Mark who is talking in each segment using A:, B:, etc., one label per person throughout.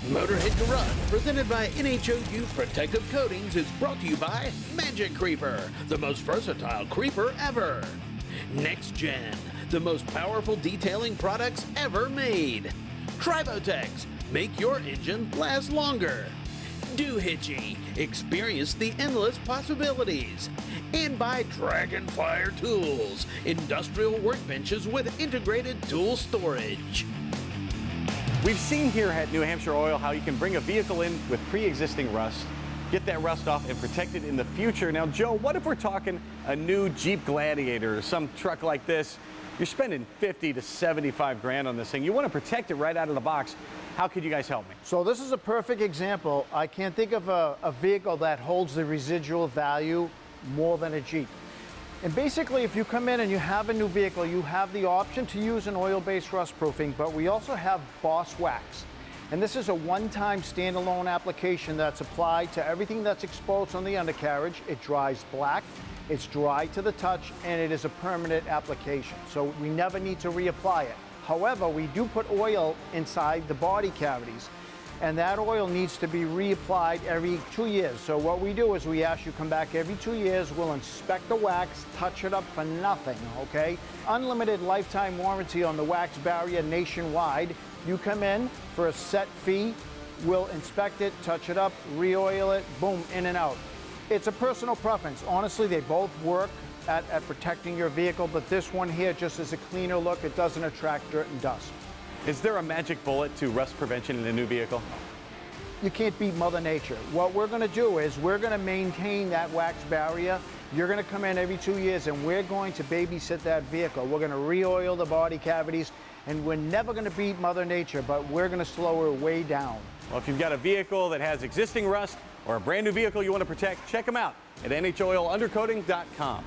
A: Motorhead Garage, presented by NHOU Protective Coatings, is brought to you by Magic Creeper, the most versatile creeper ever. Next Gen, the most powerful detailing products ever made. Tribotex, make your engine last longer. Doohitchy, experience the endless possibilities. And by Dragonfire Tools, industrial workbenches with integrated tool storage.
B: We've seen here at New Hampshire Oil how you can bring a vehicle in with pre-existing rust, get that rust off, and protect it in the future. Now, Joe, what if we're talking a new Jeep Gladiator or some truck like this? You're spending 50 to 75 grand on this thing. You want to protect it right out of the box. How could you guys help me?
C: So this is a perfect example. I can't think of a vehicle that holds the residual value more than a Jeep. And basically, if you come in and you have a new vehicle, you have the option to use an oil-based rust proofing, but we also have Boss Wax. And this is a one-time standalone application that's applied to everything that's exposed on the undercarriage. It dries black, it's dry to the touch, and it is a permanent application. So we never need to reapply it. However, we do put oil inside the body cavities, and that oil needs to be reapplied every 2 years. So what we do is we ask you come back every 2 years, we'll inspect the wax, touch it up for nothing, okay? Unlimited lifetime warranty on the wax barrier nationwide. You come in for a set fee, we'll inspect it, touch it up, re-oil it, boom, in and out. It's a personal preference. Honestly, they both work at protecting your vehicle, but this one here just is a cleaner look. It doesn't attract dirt and dust.
B: Is there a magic bullet to rust prevention in a new vehicle?
C: You can't beat Mother Nature. What we're going to do is we're going to maintain that wax barrier. You're going to come in every 2 years and we're going to babysit that vehicle. We're going to re-oil the body cavities, and we're never going to beat Mother Nature, but we're going to slow her way down.
B: Well, if you've got a vehicle that has existing rust or a brand new vehicle you want to protect, check them out at NHOUundercoating.com.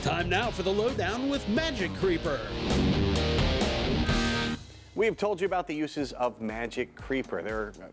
A: Time now for the lowdown with Magic Creeper.
B: We have told you about the uses of Magic Creeper.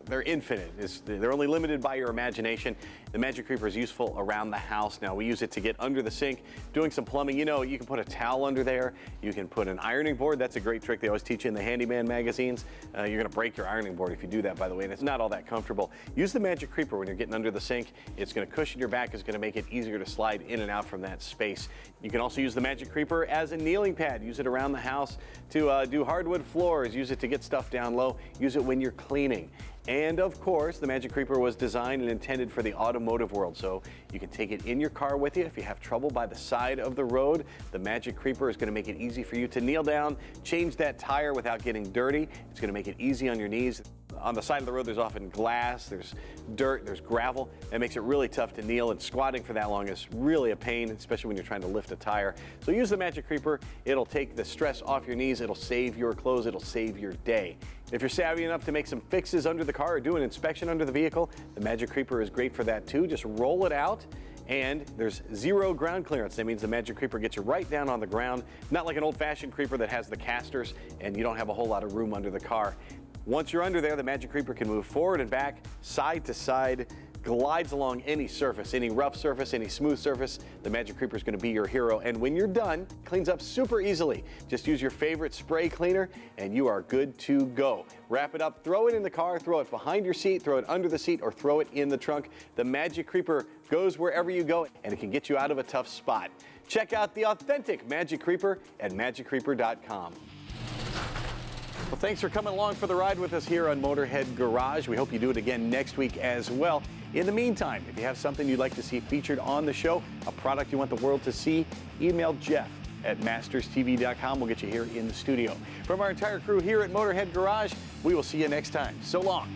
B: They're infinite. They're only limited by your imagination. The Magic Creeper is useful around the house. Now, we use it to get under the sink, doing some plumbing. You know, you can put a towel under there. You can put an ironing board. That's a great trick they always teach you in the handyman magazines. You're going to break your ironing board if you do that, by the way, and it's not all that comfortable. Use the Magic Creeper when you're getting under the sink. It's going to cushion your back. It's going to make it easier to slide in and out from that space. You can also use the Magic Creeper as a kneeling pad. Use it around the house to do hardwood floors. Use it to get stuff down low. Use it when you're cleaning. And of course, the Magic Creeper was designed and intended for the automotive world, so you can take it in your car with you. If you have trouble by the side of the road, the Magic Creeper is going to make it easy for you to kneel down, change that tire without getting dirty. It's going to make it easy on your knees. On the side of the road, there's often glass, there's dirt, there's gravel. That makes it really tough to kneel, and squatting for that long is really a pain, especially when you're trying to lift a tire. So use the Magic Creeper. It'll take the stress off your knees. It'll save your clothes. It'll save your day. If you're savvy enough to make some fixes under the car or do an inspection under the vehicle, the Magic Creeper is great for that too. Just roll it out, and there's zero ground clearance. That means the Magic Creeper gets you right down on the ground, not like an old-fashioned creeper that has the casters and you don't have a whole lot of room under the car. Once you're under there, the Magic Creeper can move forward and back, side to side, glides along any surface, any rough surface, any smooth surface. The Magic Creeper is going to be your hero. And when you're done, cleans up super easily. Just use your favorite spray cleaner and you are good to go. Wrap it up, throw it in the car, throw it behind your seat, throw it under the seat, or throw it in the trunk. The Magic Creeper goes wherever you go, and it can get you out of a tough spot. Check out the authentic Magic Creeper at MagicCreeper.com. Well, thanks for coming along for the ride with us here on Motorhead Garage. We hope you do it again next week as well. In the meantime, if you have something you'd like to see featured on the show, a product you want the world to see, email Jeff at masterstv.com. We'll get you here in the studio. From our entire crew here at Motorhead Garage, we will see you next time. So long.